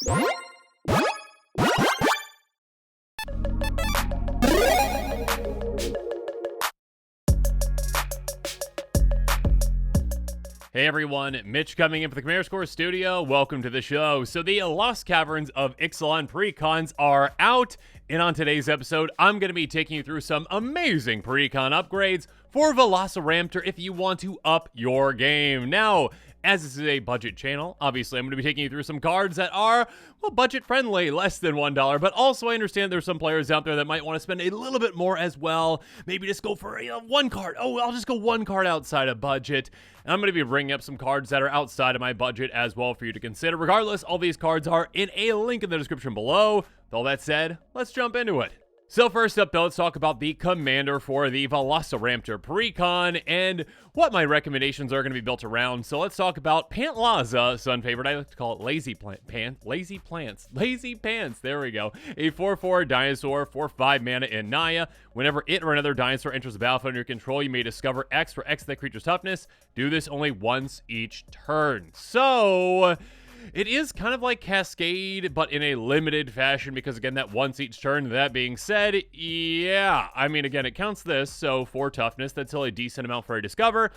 Hey everyone, Mitch coming in for the Commander Score Studio. Welcome to the show. So the Lost Caverns of Ixalan Precons are out, and on today's episode, I'm going to be taking you through some amazing Precon upgrades for Veloci-Ramp-Tor if you want to up your game. Now, as this is a budget channel, obviously I'm going to be taking you through some cards that are, well, budget friendly, less than $1, but also I understand there's some players out there that might want to spend a little bit more as well. Maybe just go for one card. Oh, I'll just go one card outside of budget. And I'm going to be bringing up some cards that are outside of my budget as well for you to consider. Regardless, all these cards are in a link in the description below. With all that said, let's jump into it. So first up, though, let's talk about the commander for the Veloci-Ramp-Tor Precon and what my recommendations are going to be built around. So let's talk about Pantlaza, sun favorite. I like to call it Lazy Pants. There we go. A 4/4 dinosaur for 5 mana in Naya. Whenever it or another dinosaur enters the battlefield under your control, you may discover X for X that creature's toughness. Do this only once each turn. So it is kind of like Cascade, but in a limited fashion, because again, that once each turn. That being said, yeah, I mean, again, it counts this, so 4 toughness, that's still a decent amount for a discover.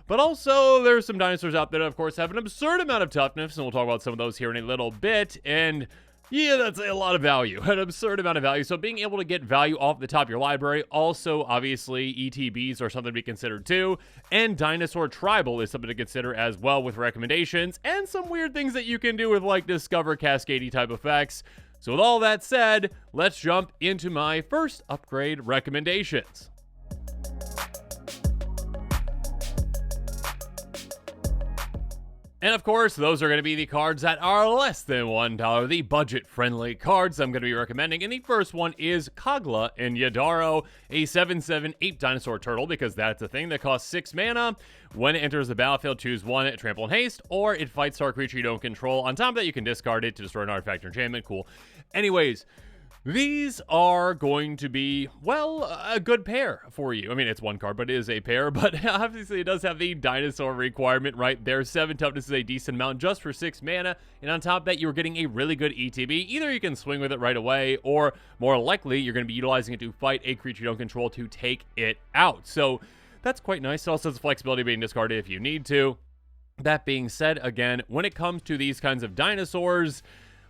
But also, there's some dinosaurs out there that, of course, have an absurd amount of toughness, and we'll talk about some of those here in a little bit, and yeah, that's a lot of value, an absurd amount of value. So being able to get value off the top of your library, also, obviously, ETBs are something to be considered too, and Dinosaur Tribal is something to consider as well with recommendations, and some weird things that you can do with, like, Discover Cascade type effects. So with all that said, let's jump into my first upgrade recommendations. And of course, those are going to be the cards that are less than $1, the budget-friendly cards I'm going to be recommending. And the first one is Kogla and Yadaro, a 7/7/8 dinosaur turtle, because that's a thing that costs 6 mana. When it enters the battlefield, choose one, trample and haste, or it fights star creature you don't control. On top of that, you can discard it to destroy an artifact or enchantment. Cool. Anyways, these are going to be, well, a good pair for you. I mean, it's one card, but it is a pair. But obviously, it does have the dinosaur requirement right there. 7 toughness is a decent amount just for 6 mana. And on top of that, you're getting a really good ETB. Either you can swing with it right away, or more likely, you're going to be utilizing it to fight a creature you don't control to take it out. So that's quite nice. It also has flexibility being discarded if you need to. That being said, again, when it comes to these kinds of dinosaurs,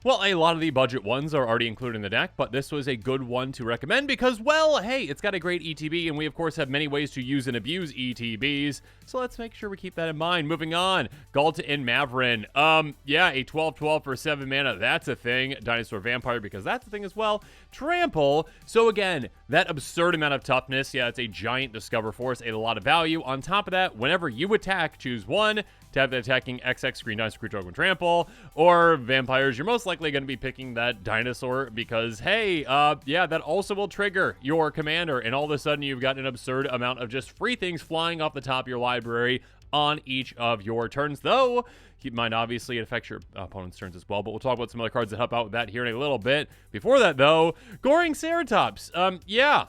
well, a lot of the budget ones are already included in the deck, but this was a good one to recommend because, well, hey, it's got a great ETB, and we, of course, have many ways to use and abuse ETBs, so let's make sure we keep that in mind. Moving on, Galta and Mavrin. Yeah, a 12/12 for 7 mana, that's a thing. Dinosaur Vampire, because that's a thing as well. Trample, so again, that absurd amount of toughness, yeah, it's a giant Discover Force, a lot of value. On top of that, whenever you attack, choose one to have the attacking XX green dinosaur creature with trample, or vampires, you're most likely going to be picking that dinosaur because, hey, yeah, that also will trigger your commander, and all of a sudden you've got an absurd amount of just free things flying off the top of your library on each of your turns, though keep in mind, obviously, it affects your opponent's turns as well, but we'll talk about some other cards that help out with that here in a little bit. Before that, though, Goring Ceratops, yeah,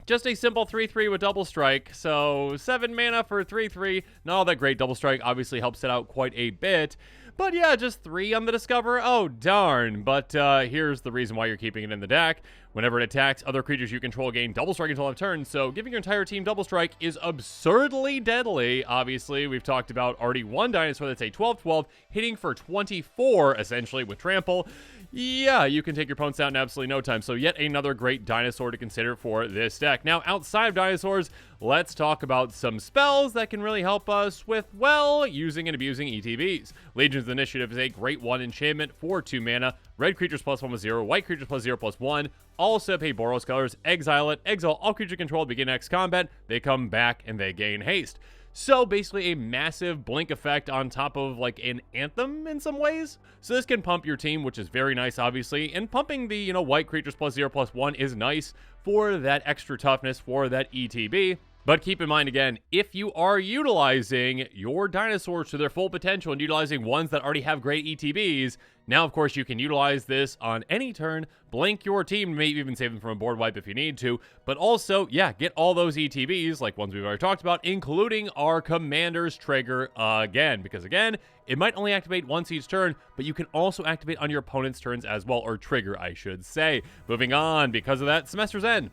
just a simple 3/3 with double strike, so 7 mana for 3/3. Not all that great. Double strike obviously helps it out quite a bit. But yeah, just 3 on the Discover. Oh, darn. But here's the reason why you're keeping it in the deck. Whenever it attacks, other creatures you control gain double strike until 5 turns. So giving your entire team double strike is absurdly deadly. Obviously, we've talked about already one dinosaur that's a 12/12, hitting for 24, essentially, with trample. Yeah, you can take your opponents out in absolutely no time. So yet another great dinosaur to consider for this deck. Now, outside of dinosaurs, let's talk about some spells that can really help us with, well, using and abusing ETBs. Legion's Initiative is a great one enchantment for 2 mana. Red creatures +1/+0, white creatures +0/+1. Also pay Boros colors, exile it, exile all creature controlled, begin next combat. They come back and they gain haste. So basically a massive blink effect on top of like an Anthem in some ways. So this can pump your team, which is very nice, obviously. And pumping the, white creatures +0/+1 is nice for that extra toughness, for that ETB. But keep in mind, again, if you are utilizing your dinosaurs to their full potential and utilizing ones that already have great ETBs, now, of course, you can utilize this on any turn, blink your team, maybe even save them from a board wipe if you need to, but also, yeah, get all those ETBs, like ones we've already talked about, including our Commander's trigger again, because again, it might only activate once each turn, but you can also activate on your opponent's turns as well, or trigger, I should say. Moving on, because of that, Semester's End.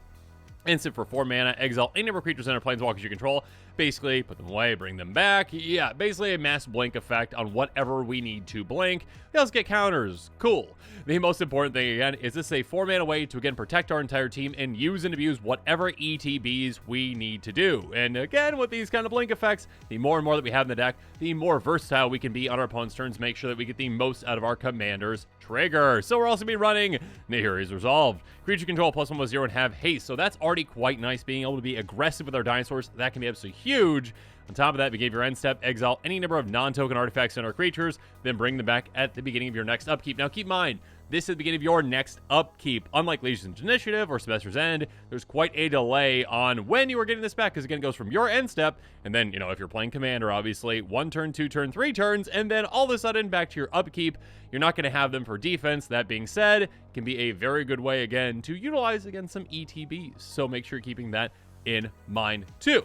Instant for 4 mana, exile any number of creatures and planeswalkers you control. Basically, put them away, bring them back. Yeah, basically a mass blink effect on whatever we need to blink. We also get counters. Cool. The most important thing, again, is this is a 4 mana way to, again, protect our entire team and use and abuse whatever ETBs we need to do. And again, with these kind of blink effects, the more and more that we have in the deck, the more versatile we can be on our opponent's turns, make sure that we get the most out of our Commander's trigger. So we're also be running Nahiri's Resolve. Creature control +1/+0 and have haste. So that's already quite nice, being able to be aggressive with our dinosaurs. That can be absolutely huge. On top of that, we gave your end step, exile any number of non-token artifacts in our creatures, then bring them back at the beginning of your next upkeep. Now keep in mind, this is the beginning of your next upkeep. Unlike Legion's Initiative or Semester's End, there's quite a delay on when you are getting this back, because again, it goes from your end step, and then, if you're playing Commander, obviously, 1 turn, 2 turn, 3 turns, and then all of a sudden, back to your upkeep. You're not going to have them for defense. That being said, it can be a very good way, again, to utilize, again, some ETBs. So make sure you're keeping that in mind, too.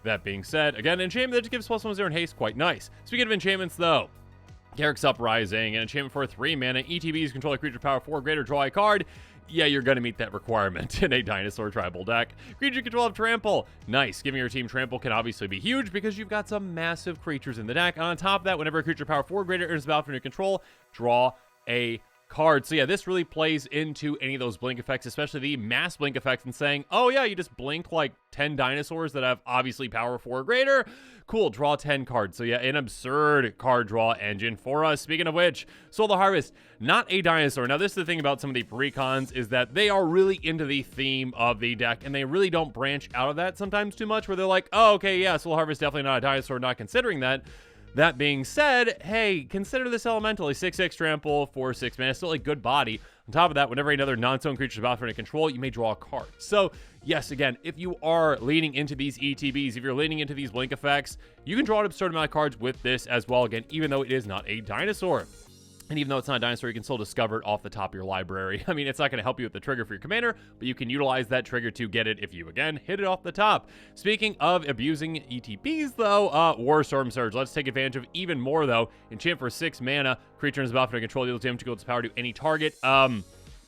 That being said, again, enchantment that just gives +1/+0 and haste, quite nice. Speaking of enchantments, though, Garrick's Uprising, an enchantment for 3 mana, ETBs, control a creature power 4 greater, draw a card. Yeah, you're going to meet that requirement in a dinosaur tribal deck. Creature control of Trample. Nice. Giving your team Trample can obviously be huge because you've got some massive creatures in the deck. And on top of that, whenever a creature power 4 greater enters the battlefield under control, draw a card. So yeah, this really plays into any of those blink effects, especially the mass blink effects, and saying, oh yeah, you just blink like 10 dinosaurs that have obviously power 4 or greater. Cool, draw 10 cards. So yeah, an absurd card draw engine for us. Speaking of which, Soul the Harvest, not a dinosaur. Now this is the thing about some of the precons, is that they are really into the theme of the deck, and they really don't branch out of that sometimes too much, where they're like, oh, okay, yeah, Soul Harvest definitely not a dinosaur, not considering that. That being said, hey, consider this elemental, a 6/6 trample for 6 mana, still a good body. On top of that, whenever another non-zone creature is about to control, you may draw a card. So, yes, again, if you are leaning into these ETBs, if you're leaning into these blink effects, you can draw an absurd amount of cards with this as well, again, even though it is not a dinosaur. And even though it's not a dinosaur, you can still discover it off the top of your library. I mean, it's not going to help you with the trigger for your commander, but you can utilize that trigger to get it if you, again, hit it off the top. Speaking of abusing ETBs, though, Warstorm Surge. Let's take advantage of even more, though. Enchant for 6 mana. Creature is about to control, deals damage equal to its power to any target.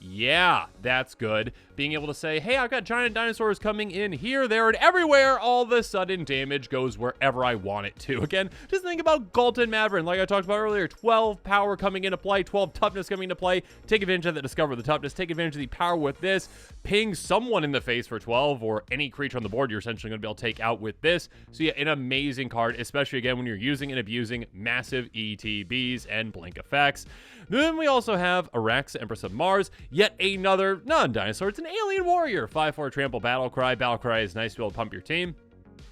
Yeah, that's good. Being able to say, hey, I've got giant dinosaurs coming in here, there, and everywhere. All of a sudden, damage goes wherever I want it to. Again, just think about Galton Maverick. Like I talked about earlier, 12 power coming into play, 12 toughness coming into play. Take advantage of that, discover the toughness. Take advantage of the power with this. Ping someone in the face for 12, or any creature on the board you're essentially going to be able to take out with this. So yeah, an amazing card, especially, again, when you're using and abusing massive ETBs and blink effects. Then we also have Arax, Empress of Mars, yet another non-dinosaur. It's an alien warrior. 5/4 trample battle cry. Battle cry is nice to be able to pump your team.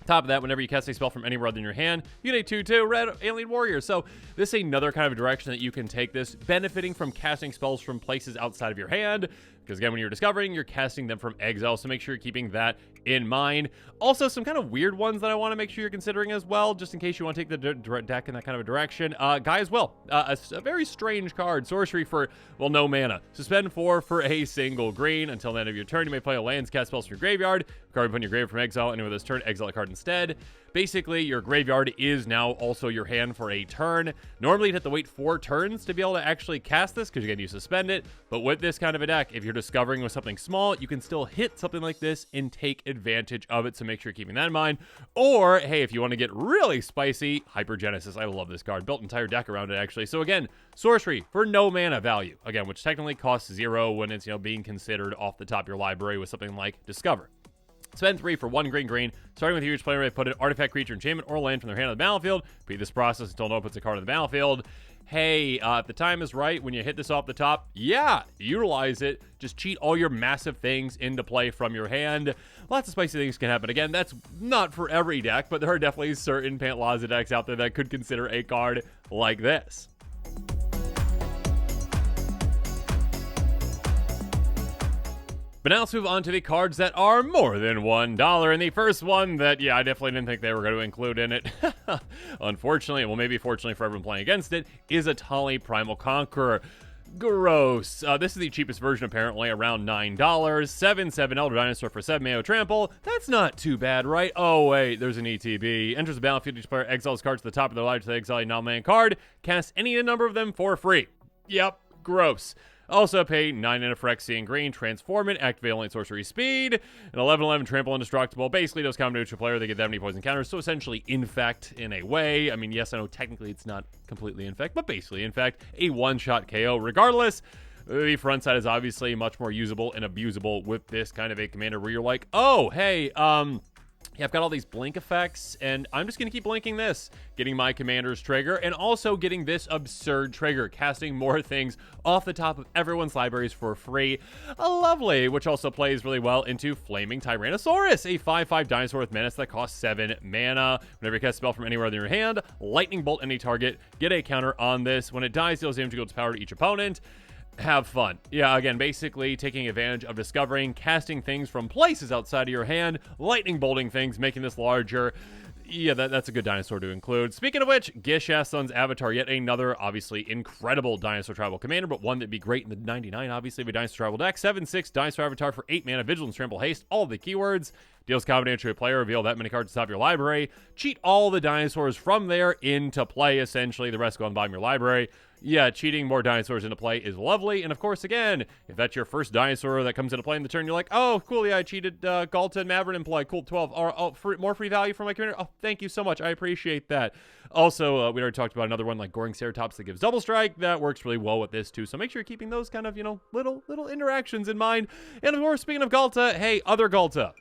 Top of that, whenever you cast a spell from anywhere other than your hand, you get a 2/2 red alien warrior. So this is another kind of direction that you can take this, benefiting from casting spells from places outside of your hand. Because again, when you're discovering, you're casting them from exile, so make sure you're keeping that in mind. Also, some kind of weird ones that I want to make sure you're considering as well, just in case you want to take the deck in that kind of a direction. Gaia's Will, a very strange card. Sorcery for, well, no mana. Suspend 4 for a single green. Until the end of your turn, you may play a lands, cast spells from your graveyard. Card you put in your graveyard from exile, and with this turn, exile a card instead. Basically, your graveyard is now also your hand for a turn. Normally, you'd have to wait 4 turns to be able to actually cast this, because again, you suspend it. But with this kind of a deck, if you're discovering with something small, you can still hit something like this and take advantage of it. So make sure you're keeping that in mind. Or, hey, if you want to get really spicy, Hypergenesis. I love this card. Built an entire deck around it, actually. So again, sorcery for no mana value. Again, which technically costs 0 when it's, being considered off the top of your library with something like Discover. Spend 3 for 1 green. Starting with each player may put an artifact, creature, enchantment, or land from their hand on the battlefield. Repeat this process until no one puts a card on the battlefield. Hey, if the time is right, when you hit this off the top, yeah, utilize it. Just cheat all your massive things into play from your hand. Lots of spicy things can happen. Again, that's not for every deck, but there are definitely certain Pantlaza decks out there that could consider a card like this. But now let's move on to the cards that are more than $1. And the first one that, yeah, I definitely didn't think they were going to include in it, unfortunately, well, maybe fortunately for everyone playing against it, is Atali Primal Conqueror. Gross. This is the cheapest version, apparently, around $9. 7/7 Elder Dinosaur for 7 mana trample. That's not too bad, right? Oh, wait, there's an ETB. Enters the battlefield, each player exiles cards to the top of their library to exile a non-land card. Cast any number of them for free. Yep, gross. Also pay 9 mana for Phyrexian Green, transform it, activate only sorcery speed, an 11/11 trample indestructible. Basically, those counter neutral player, they get that many poison counters, so essentially infect in a way. I mean, yes, I know technically it's not completely infect, but basically infect, a one-shot KO. Regardless, the front side is obviously much more usable and abusable with this kind of a commander where you're like, oh, hey, yeah, I've got all these blink effects, and I'm just going to keep blinking this, getting my commander's trigger, and also getting this absurd trigger, casting more things off the top of everyone's libraries for free. Lovely, which also plays really well into Flaming Tyrannosaurus, a 5/5 dinosaur with menace that costs 7 mana. Whenever you cast a spell from anywhere in your hand, lightning bolt any target, get a counter on this. When it dies, deals damage equal its power to each opponent. Have fun. Yeah, again, basically taking advantage of discovering, casting things from places outside of your hand, lightning bolting things, making this larger. Yeah, that's a good dinosaur to include. Speaking of which, Gish Sun's Avatar, yet another, obviously, incredible dinosaur tribal commander, but one that'd be great in the 99, obviously, of a dinosaur tribal deck. 7/6 dinosaur Avatar for 8 mana, Vigilance, Trample, Haste, all the keywords. Deals combat to a player, reveal that many cards to the top of your library. Cheat all the dinosaurs from there into play, essentially. The rest go on the bottom of your library. Yeah, cheating more dinosaurs into play is lovely. And of course, again, if that's your first dinosaur that comes into play in the turn, you're like, oh, cool, yeah, I cheated Galta and Maverin in play. Cool, 12. More free value for my commander. Oh, thank you so much. I appreciate that. Also, we already talked about another one like Goring Ceratops that gives double strike. That works really well with this too. So make sure you're keeping those kind of, little interactions in mind. And of course, speaking of Galta, hey, other Galta.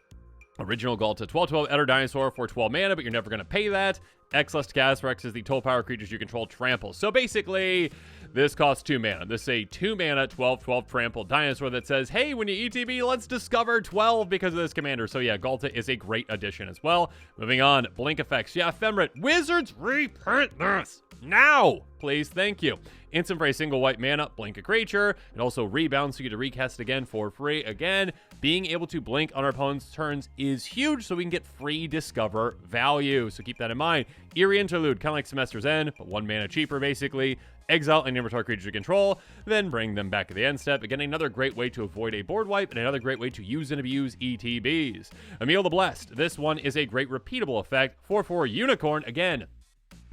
Original Galta, 12/12 Elder Dinosaur for 12 mana, but you're never going to pay that. X-less to cast for X is the total power creatures you control trample. So basically, this costs 2 mana. This is a 2 mana 12/12 trample dinosaur that says, hey, when you ETB, let's discover 12 because of this commander. So yeah, Galta is a great addition as well. Moving on, blink effects. Yeah, Ephemerate. Wizards, reprint this now, please. Thank you. Instant for a single white mana, blink a creature. It also rebounds, so you get to recast it again for free. Again, being able to blink on our opponent's turns is huge, so we can get free discover value. So keep that in mind. Eerie Interlude, kind of like Semester's End, but 1 mana cheaper, basically. Exile any inventory creatures you control, then bring them back at the end step. Again, another great way to avoid a board wipe, and another great way to use and abuse ETBs. Emil the Blessed. This one is a great repeatable effect. 4/4 Unicorn. Again,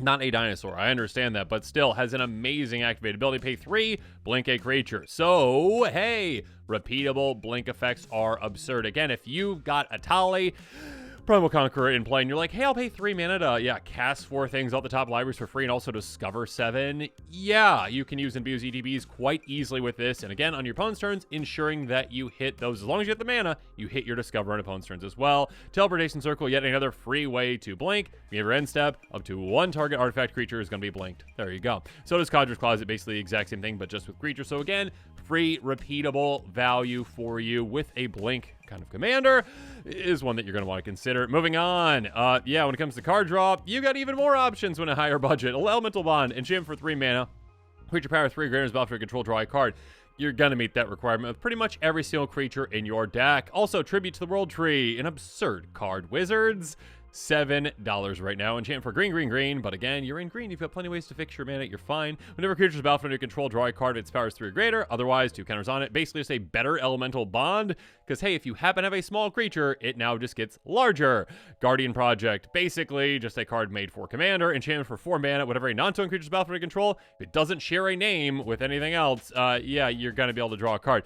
not a dinosaur, I understand that, but still has an amazing activated ability. Pay 3, blink a creature. So, hey, repeatable blink effects are absurd. Again, if you've got Atali Primal Conqueror in play, and you're like, hey, I'll pay 3 mana to, cast 4 things off the top libraries for free and also discover 7. Yeah, you can use and abuse ETBs quite easily with this. And again, on your opponent's turns, ensuring that you hit those. As long as you get the mana, you hit your discover on opponent's turns as well. Teleportation Circle, yet another free way to blink. You have your end step, up to 1 target artifact creature is going to be blinked. There you go. So does Conjurer's Closet, basically the exact same thing, but just with creatures. So again, free, repeatable value for you with a blink kind of commander is one that you're going to want to consider. Moving on, when it comes to card draw, you got even more options when a higher budget. Elemental Bond, enchant for 3 mana, creature power 3 greater spell for control, draw a card. You're going to meet that requirement with pretty much every single creature in your deck. Also, Tribute to the World Tree, an absurd card. Wizards, $7 right now. Enchant for green, but again, you're in green. You've got plenty of ways to fix your mana. You're fine. Whenever creature's battlefield under your control, draw a card. Its power is 3 or greater. Otherwise, 2 counters on it. Basically, just a better elemental bond. Because, hey, if you happen to have a small creature, it now just gets larger. Guardian Project. Basically, just a card made for commander. Enchantment for 4 mana. Whenever a non-token creature's battlefield under your control, if it doesn't share a name with anything else, you're going to be able to draw a card.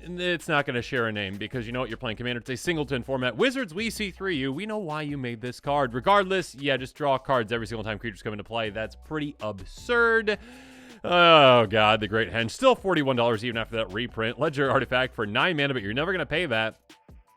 It's not going to share a name because you know what, you're playing Commander. It's a singleton format. Wizards, we see through you. We know why you made this card. Regardless, just draw cards every single time creatures come into play. That's pretty absurd. Oh, God, the Great Henge. Still $41 even after that reprint. Ledger Artifact for 9 mana, but you're never going to pay that.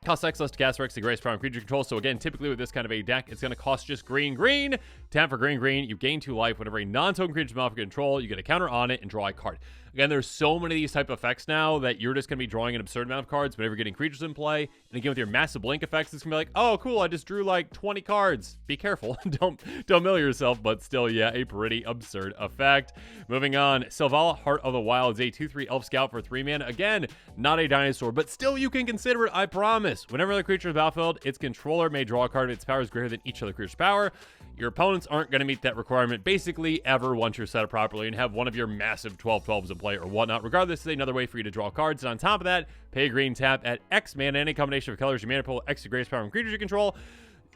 Costs X less to cast for X, the greatest prime creature control. So again, typically with this kind of a deck, it's going to cost just green. Tap for green, you gain 2 life. Whenever a non-token creature is off your control, you get a counter on it and draw a card. Again, there's so many of these type of effects now that you're just going to be drawing an absurd amount of cards whenever you're getting creatures in play. And again, with your massive blink effects, it's going to be like, oh, cool, I just drew like 20 cards. Be careful. don't mill yourself, but still, yeah, a pretty absurd effect. Moving on, Selvala, Heart of the Wild is a 2/3 Elf Scout for 3 mana. Again, not a dinosaur, but still you can consider it, I promise. Whenever the creature is battlefield, its controller may draw a card if its power is greater than each other creature's power. Your opponents aren't going to meet that requirement basically ever once you're set up properly and have one of your massive 12/12s in play or whatnot. Regardless, it's another way for you to draw cards. And on top of that, pay a green, tap at X mana, any combination of colors, your mana pool, X greatest power, and creatures you control.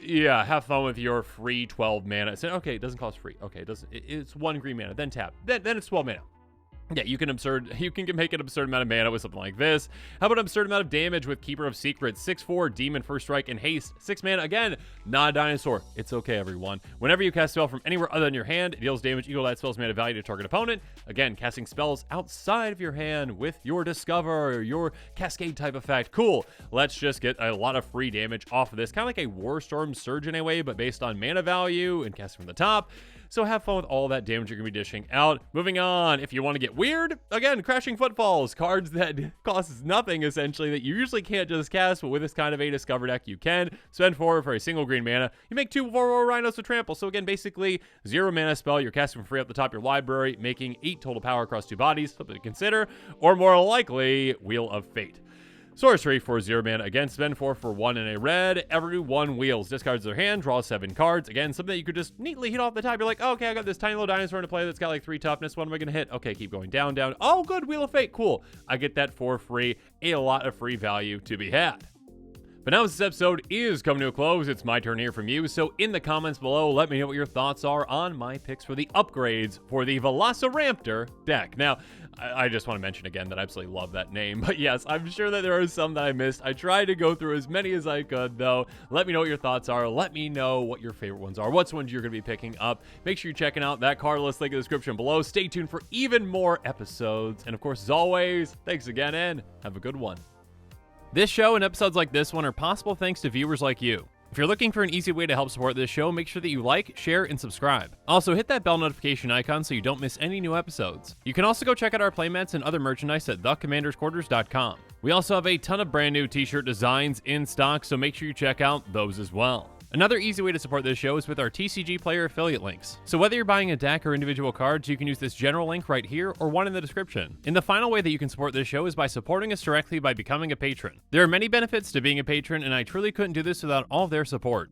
Yeah, have fun with your free 12 mana. So, okay, it doesn't cost free. Okay, it's 1 green mana, then tap. Then it's 12 mana. Yeah, you can make an absurd amount of mana with something like this. How about an absurd amount of damage with Keeper of Secrets? 6/4, Demon, First Strike, and Haste. 6 mana, again, not a dinosaur. It's okay, everyone. Whenever you cast a spell from anywhere other than your hand, it deals damage equal to that spell's mana value to target opponent. Again, casting spells outside of your hand with your Discover, or your Cascade type effect. Cool. Let's just get a lot of free damage off of this. Kind of like a Warstorm Surge in a way, but based on mana value and casting from the top. So have fun with all that damage you're going to be dishing out. Moving on, if you want to get weird, again, Crashing Footfalls, cards that costs nothing, essentially, that you usually can't just cast, but with this kind of a Discover deck, you can. Spend 4 for a single green mana. You make 2 4/4 Rhinos to trample. So again, basically, 0 mana spell. You're casting for free up the top of your library, making 8 total power across 2 bodies. Something to consider. Or more likely, Wheel of Fate. Sorcery for 0 mana. Again, spend 4 for 1 in a red. Everyone wheels. Discards their hand, draws 7 cards. Again, something that you could just neatly hit off the top. You're like, oh, okay, I got this tiny little dinosaur into play that's got like 3 toughness. What am I going to hit? Okay, keep going down, down. Oh, good, Wheel of Fate. Cool. I get that for free. A lot of free value to be had. But now this episode is coming to a close, it's my turn to hear from you. So in the comments below, let me know what your thoughts are on my picks for the upgrades for the Veloci-Ramp-Tor deck. Now, I just want to mention again that I absolutely love that name. But yes, I'm sure that there are some that I missed. I tried to go through as many as I could, though. Let me know what your thoughts are. Let me know what your favorite ones are. What's ones you're going to be picking up. Make sure you're checking out that card list link in the description below. Stay tuned for even more episodes. And of course, as always, thanks again and have a good one. This show and episodes like this one are possible thanks to viewers like you. If you're looking for an easy way to help support this show, make sure that you like, share, and subscribe. Also, hit that bell notification icon so you don't miss any new episodes. You can also go check out our playmats and other merchandise at thecommandersquarters.com. We also have a ton of brand new t-shirt designs in stock, so make sure you check out those as well. Another easy way to support this show is with our TCG player affiliate links. So whether you're buying a deck or individual cards, you can use this general link right here or one in the description. And the final way that you can support this show is by supporting us directly by becoming a patron. There are many benefits to being a patron, and I truly couldn't do this without all of their support.